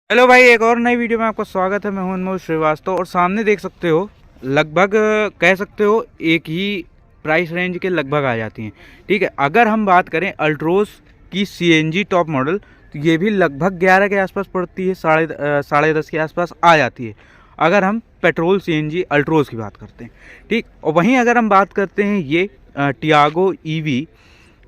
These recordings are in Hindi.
हेलो भाई, एक और नई वीडियो में आपका स्वागत है। मैं हूं अनमोल श्रीवास्तव और सामने देख सकते हो लगभग कह सकते हो एक ही प्राइस रेंज के लगभग आ जाती हैं। ठीक है, अगर हम बात करें अल्ट्रोस की सीएनजी टॉप मॉडल तो ये भी लगभग 11 के आसपास पड़ती है, साढ़े 10 के आसपास आ जाती है अगर हम पेट्रोल सीएनजी अल्ट्रोस की बात करते हैं। ठीक, और वहीं अगर हम बात करते हैं ये टियागो ईवी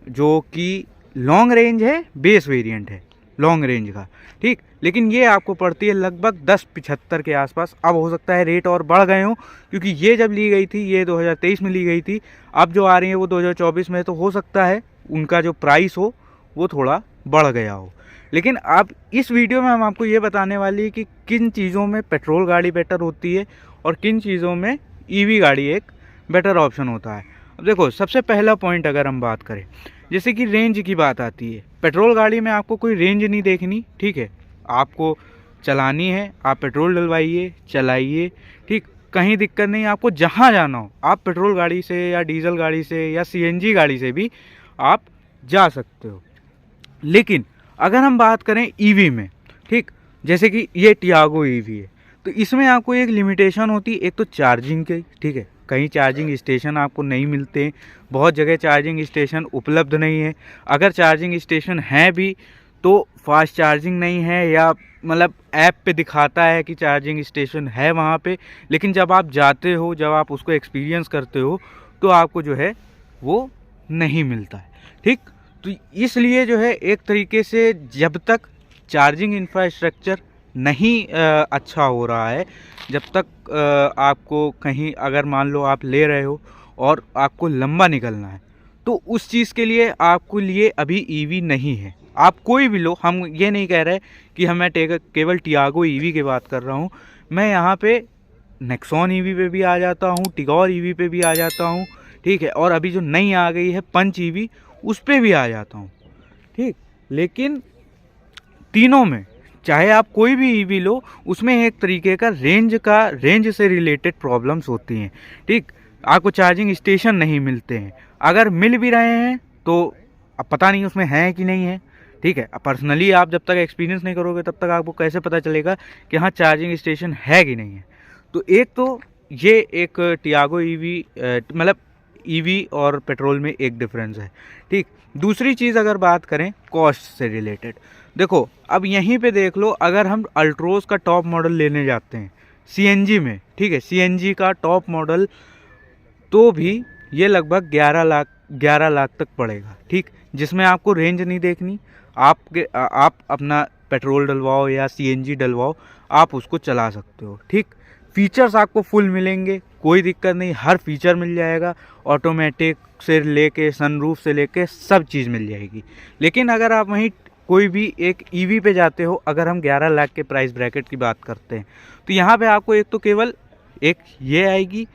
जो कि लॉन्ग रेंज है, बेस वेरिएंट है लॉन्ग रेंज का। ठीक, लेकिन ये आपको पड़ती है लगभग 1075 के आसपास। अब हो सकता है रेट और बढ़ गए हों क्योंकि ये जब ली गई थी ये 2023 में ली गई थी, अब जो आ रही है वो 2024 में, तो हो सकता है उनका जो प्राइस हो वो थोड़ा बढ़ गया हो। लेकिन अब इस वीडियो में हम आपको ये बताने वाली है कि किन चीज़ों में पेट्रोल गाड़ी बेटर होती है और किन चीज़ों में ईवी गाड़ी एक बेटर ऑप्शन होता है। अब देखो, सबसे पहला पॉइंट अगर हम बात करें, जैसे कि रेंज की बात आती है, पेट्रोल गाड़ी में आपको कोई रेंज नहीं देखनी। ठीक है, आपको चलानी है, आप पेट्रोल डलवाइए, चलाइए। ठीक, कहीं दिक्कत नहीं। आपको जहाँ जाना हो आप पेट्रोल गाड़ी से या डीजल गाड़ी से या सीएनजी गाड़ी से भी आप जा सकते हो। लेकिन अगर हम बात करें ईवी में, ठीक, जैसे कि ये टियागो ईवी है, तो इसमें आपको एक लिमिटेशन होती है, एक तो चार्जिंग की। ठीक है, कहीं चार्जिंग स्टेशन आपको नहीं मिलते, बहुत जगह चार्जिंग स्टेशन उपलब्ध नहीं है। अगर चार्जिंग स्टेशन हैं भी तो फास्ट चार्जिंग नहीं है, या मतलब ऐप पे दिखाता है कि चार्जिंग स्टेशन है वहाँ पे, लेकिन जब आप जाते हो, जब आप उसको एक्सपीरियंस करते हो तो आपको जो है वो नहीं मिलता है। ठीक, तो इसलिए जो है एक तरीके से जब तक चार्जिंग इंफ्रास्ट्रक्चर नहीं अच्छा हो रहा है, जब तक आपको कहीं अगर मान लो आप ले रहे हो और आपको लंबा निकलना है, तो उस चीज़ के लिए आपको लिए अभी ईवी नहीं है। आप कोई भी लो, हम ये नहीं कह रहे कि मैं केवल टियागो ईवी की बात कर रहा हूँ। मैं यहाँ पे नेक्सॉन ईवी पे भी आ जाता हूँ, टिगोर ईवी पे भी आ जाता हूँ। ठीक है, और अभी जो नई आ गई है पंच ईवी, उस पे भी आ जाता हूँ। ठीक, लेकिन तीनों में चाहे आप कोई भी ईवी लो, उसमें एक तरीके का रेंज से रिलेटेड प्रॉब्लम्स होती हैं। ठीक, आपको चार्जिंग स्टेशन नहीं मिलते हैं, अगर मिल भी रहे हैं तो अब पता नहीं उसमें है कि नहीं है। ठीक है, पर्सनली आप जब तक एक्सपीरियंस नहीं करोगे तब तक आपको कैसे पता चलेगा कि हाँ चार्जिंग स्टेशन है कि नहीं है। तो एक तो ये एक टियागो ईवी मतलब ईवी और पेट्रोल में एक डिफरेंस है। ठीक, दूसरी चीज़ अगर बात करें कॉस्ट से रिलेटेड, देखो अब यहीं पे देख लो, अगर हम अल्ट्रोज का टॉप मॉडल लेने जाते हैं सीएनजी में, ठीक है, सीएनजी का टॉप मॉडल, तो भी ये लगभग 11 लाख तक पड़ेगा। ठीक, जिसमें आपको रेंज नहीं देखनी, आप अपना पेट्रोल डलवाओ या सीएनजी डलवाओ, आप उसको चला सकते हो। ठीक, फीचर्स आपको फुल मिलेंगे, कोई दिक्कत नहीं, हर फीचर मिल जाएगा, ऑटोमेटिक से लेके सनरूफ से लेके सब चीज़ मिल जाएगी। लेकिन अगर आप वहीं कोई भी एक ईवी पे जाते हो, अगर हम 11 लाख के प्राइस ब्रैकेट की बात करते हैं, तो यहाँ पे आपको एक तो केवल एक ये आएगी,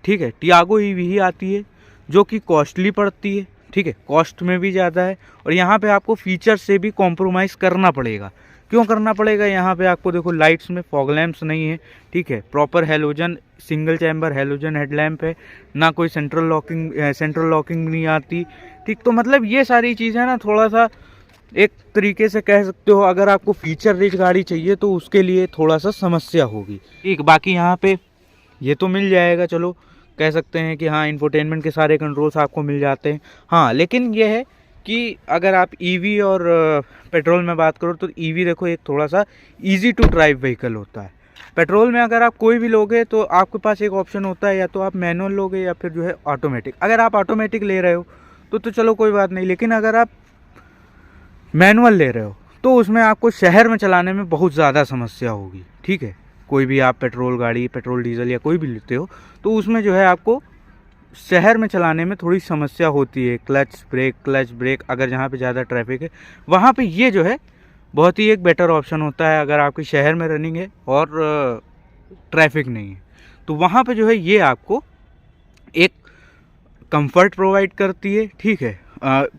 ठीक है, टियागो ईवी ही आती है जो कि कॉस्टली पड़ती है। ठीक है, कॉस्ट में भी ज़्यादा है, और यहाँ पे आपको फीचर से भी कॉम्प्रोमाइज़ करना पड़ेगा। क्यों करना पड़ेगा? यहाँ पे आपको देखो लाइट्स में फॉग लैंप्स नहीं है। ठीक है, proper halogen single chamber halogen headlamp है, ना कोई सेंट्रल लॉकिंग नहीं आती। ठीक, तो मतलब ये सारी चीज़ें ना थोड़ा सा एक तरीके से कह सकते हो, अगर आपको फीचर रिच गाड़ी चाहिए तो उसके लिए थोड़ा सा समस्या होगी। ठीक, बाकी यहाँ पे ये तो मिल जाएगा, चलो कह सकते हैं कि हाँ इंफोटेनमेंट के सारे कंट्रोल्स आपको मिल जाते हैं। हाँ, लेकिन ये है कि अगर आप ईवी और पेट्रोल में बात करो तो ईवी देखो एक थोड़ा सा इजी टू ड्राइव व्हीकल होता है। पेट्रोल में अगर आप कोई भी लोगे तो आपके पास एक ऑप्शन होता है, या तो आप मैनुअल लोगे या फिर जो है ऑटोमेटिक। अगर आप ऑटोमेटिक ले रहे हो तो चलो कोई बात नहीं, लेकिन अगर आप मैनुअल ले रहे हो तो उसमें आपको शहर में चलाने में बहुत ज़्यादा समस्या होगी। ठीक है, कोई भी आप पेट्रोल गाड़ी, पेट्रोल डीजल या कोई भी लेते हो तो उसमें जो है आपको शहर में चलाने में थोड़ी समस्या होती है। क्लच ब्रेक अगर जहाँ पे ज़्यादा ट्रैफिक है वहाँ पे ये जो है बहुत ही एक बेटर ऑप्शन होता है। अगर आपके शहर में रनिंग है और ट्रैफिक नहीं है तो वहाँ पे जो है ये आपको एक कंफर्ट प्रोवाइड करती है। ठीक है,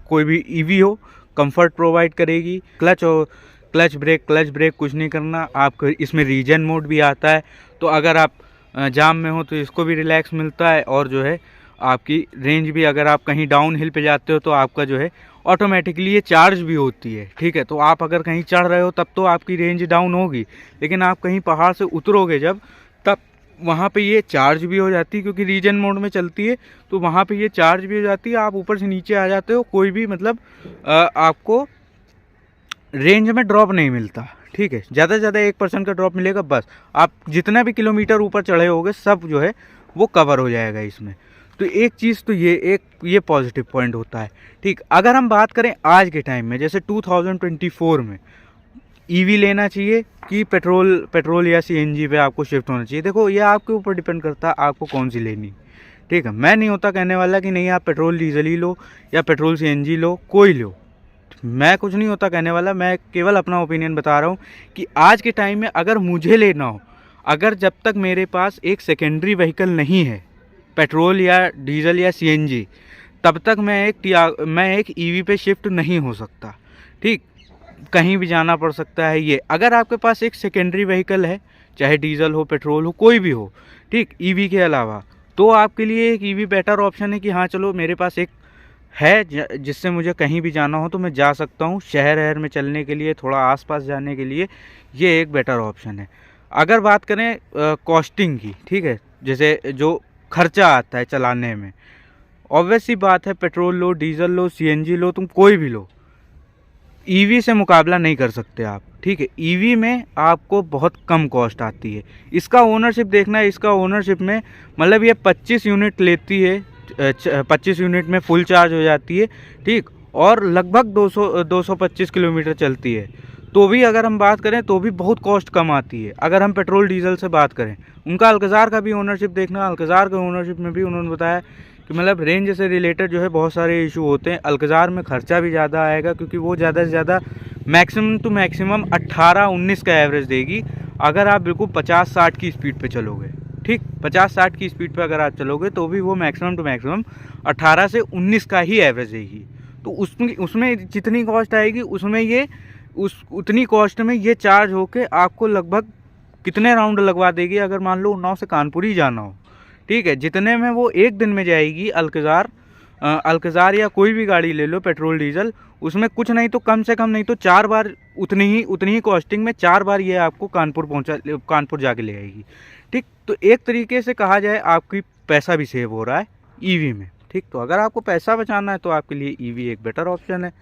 कोई भी ईवी हो कंफर्ट प्रोवाइड करेगी। क्लच ब्रेक कुछ नहीं करना आपको। इसमें रीजन मोड भी आता है, तो अगर आप जाम में हो तो इसको भी रिलैक्स मिलता है, और जो है आपकी रेंज भी, अगर आप कहीं डाउन हिल पे जाते हो तो आपका जो है ऑटोमेटिकली ये चार्ज भी होती है, ठीक है। तो आप अगर कहीं चढ़ रहे हो तब तो आपकी रेंज डाउन होगी, लेकिन आप कहीं पहाड़ से उतरोगे जब, तब वहाँ पे ये चार्ज भी हो जाती है, क्योंकि रीजन मोड में चलती है तो वहाँ पे ये चार्ज भी हो जाती है। आप ऊपर से नीचे आ जाते हो, कोई भी मतलब आपको रेंज में ड्रॉप नहीं मिलता, ठीक है। ज़्यादा से ज़्यादा 1% का ड्रॉप मिलेगा बस। आप जितना भी किलोमीटर ऊपर चढ़े होगे सब जो है वो कवर हो जाएगा इसमें। तो एक चीज़ तो ये पॉजिटिव पॉइंट होता है, ठीक। अगर हम बात करें आज के टाइम में, जैसे 2024 में ईवी लेना चाहिए कि पेट्रोल या सीएनजी पे आपको शिफ्ट होना चाहिए, देखो ये आपके ऊपर डिपेंड करता है आपको कौन सी लेनी, ठीक है। मैं नहीं होता कहने वाला कि नहीं आप पेट्रोल डीजल ही लो या पेट्रोल सीएनजी लो, कोई लो, मैं कुछ नहीं होता कहने वाला। मैं केवल अपना ओपिनियन बता रहा हूँ कि आज के टाइम में अगर मुझे लेना हो, अगर जब तक मेरे पास एक सेकेंडरी व्हीकल नहीं है पेट्रोल या डीजल या सीएनजी, तब तक मैं एक ईवी पे शिफ्ट नहीं हो सकता, ठीक। कहीं भी जाना पड़ सकता है ये। अगर आपके पास एक सेकेंडरी व्हीकल है, चाहे डीजल हो पेट्रोल हो कोई भी हो, ठीक, ईवी के अलावा, तो आपके लिए एक ईवी बेटर ऑप्शन है कि हाँ चलो मेरे पास एक है जिससे मुझे कहीं भी जाना हो तो मैं जा सकता हूँ। शहर में चलने के लिए, थोड़ा आसपास जाने के लिए ये एक बेटर ऑप्शन है। अगर बात करें कॉस्टिंग की, ठीक है, जैसे जो खर्चा आता है चलाने में, ऑब्वियस सी बात है पेट्रोल लो डीजल लो सीएनजी लो, तुम कोई भी लो, ईवी से मुकाबला नहीं कर सकते आप, ठीक है। ईवी में आपको बहुत कम कॉस्ट आती है। इसका ओनरशिप देखना है, इसका ओनरशिप में मतलब ये 25 यूनिट लेती है, 25 यूनिट में फुल चार्ज हो जाती है, ठीक, और लगभग 225 किलोमीटर चलती है। तो भी अगर हम बात करें तो भी बहुत कॉस्ट कम आती है। अगर हम पेट्रोल डीजल से बात करें, उनका अल्कज़ार का भी ओनरशिप देखना, अल्कज़ार के ओनरशिप में भी उन्होंने बताया कि मतलब रेंज से रिलेटेड जो है बहुत सारे इशू होते हैं। अल्कज़ार में खर्चा भी ज़्यादा आएगा क्योंकि वो ज़्यादा से ज़्यादा मैक्सिमम टू मैक्सिमम 18-19 का एवरेज देगी अगर आप बिल्कुल 50-60 की स्पीड पे चलोगे, ठीक। 50-60 की स्पीड पे अगर आप चलोगे तो भी वो मैक्सिमम टू मैक्सिमम 18 से 19 का ही एवरेज देगी। तो उसमें जितनी कॉस्ट आएगी उसमें ये उतनी कॉस्ट में ये चार्ज होके आपको लगभग कितने राउंड लगवा देगी। अगर मान लो उन्नाव से कानपुर ही जाना हो, ठीक है, जितने में वो एक दिन में जाएगी अल्कज़ार या कोई भी गाड़ी ले लो पेट्रोल डीजल, उसमें कुछ नहीं तो कम से कम नहीं तो 4 बार उतनी ही कॉस्टिंग में 4 बार ये आपको कानपुर जाके ले आएगी, ठीक। तो एक तरीके से कहा जाए आपकी पैसा भी सेव हो रहा है ईवी में, ठीक। तो अगर आपको पैसा बचाना है तो आपके लिए ईवी एक बेटर ऑप्शन है।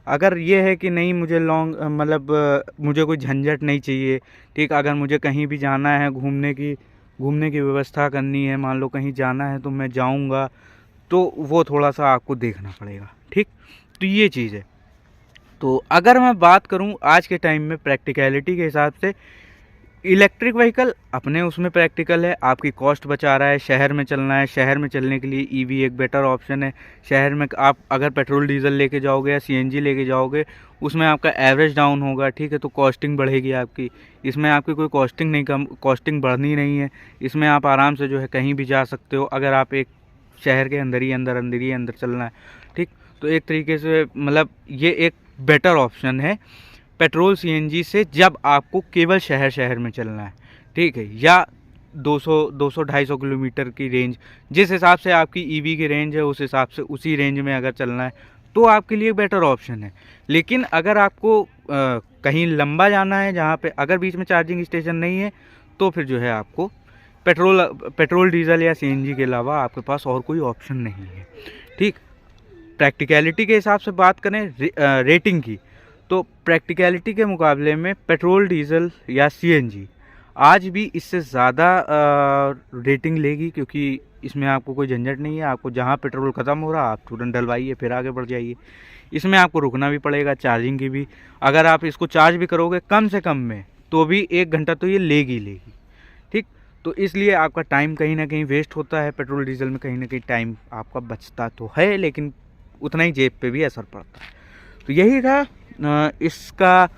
अगर ये है कि नहीं मुझे मुझे कोई झंझट नहीं चाहिए, ठीक, अगर मुझे कहीं भी जाना है घूमने की व्यवस्था करनी है, मान लो कहीं जाना है तो मैं जाऊंगा, तो वो थोड़ा सा आपको देखना पड़ेगा, ठीक। तो ये चीज़ है। तो अगर मैं बात करूं आज के टाइम में प्रैक्टिकलिटी के हिसाब से, इलेक्ट्रिक व्हीकल अपने उसमें प्रैक्टिकल है, आपकी कॉस्ट बचा रहा है। शहर में चलना है, शहर में चलने के लिए ईवी एक बेटर ऑप्शन है। शहर में आप अगर पेट्रोल डीजल लेके जाओगे या सीएनजी लेके जाओगे, उसमें आपका एवरेज डाउन होगा, ठीक है, तो कॉस्टिंग बढ़ेगी आपकी। इसमें आपकी कोई कॉस्टिंग बढ़नी नहीं है। इसमें आप आराम से जो है कहीं भी जा सकते हो अगर आप एक शहर के अंदर ही अंदर चलना है, ठीक। तो एक तरीके से मतलब ये एक बेटर ऑप्शन है पेट्रोल सीएनजी से, जब आपको केवल शहर में चलना है, ठीक है, या 200-250 किलोमीटर की रेंज, जिस हिसाब से आपकी ईवी की रेंज है उस हिसाब से उसी रेंज में अगर चलना है तो आपके लिए बेटर ऑप्शन है। लेकिन अगर आपको कहीं लंबा जाना है जहाँ पे अगर बीच में चार्जिंग स्टेशन नहीं है, तो फिर जो है आपको पेट्रोल डीजल या सीएनजी के अलावा आपके पास और कोई ऑप्शन नहीं है, ठीक। प्रैक्टिकलिटी के हिसाब से बात करें रेटिंग की, तो प्रैक्टिकलिटी के मुकाबले में पेट्रोल डीजल या सीएनजी आज भी इससे ज़्यादा रेटिंग लेगी, क्योंकि इसमें आपको कोई झंझट नहीं है। आपको जहाँ पेट्रोल ख़त्म हो रहा आप तुरंत डलवाइए, फिर आगे बढ़ जाइए। इसमें आपको रुकना भी पड़ेगा चार्जिंग की भी। अगर आप इसको चार्ज भी करोगे कम से कम में तो भी 1 घंटा तो ये लेगी, ठीक। तो इसलिए आपका टाइम कहीं ना कहीं वेस्ट होता है। पेट्रोल डीजल में कहीं ना कहीं टाइम आपका बचता तो है, लेकिन उतना ही जेब पे भी असर पड़ता है। तो यही था इसका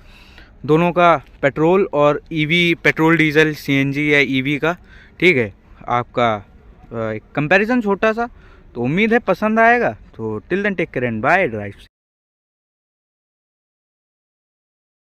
दोनों का पेट्रोल और ईवी, पेट्रोल डीजल सीएनजी या ईवी का, ठीक है, आपका एक कंपैरिजन छोटा सा। तो उम्मीद है पसंद आएगा। तो till then take care and bye drive.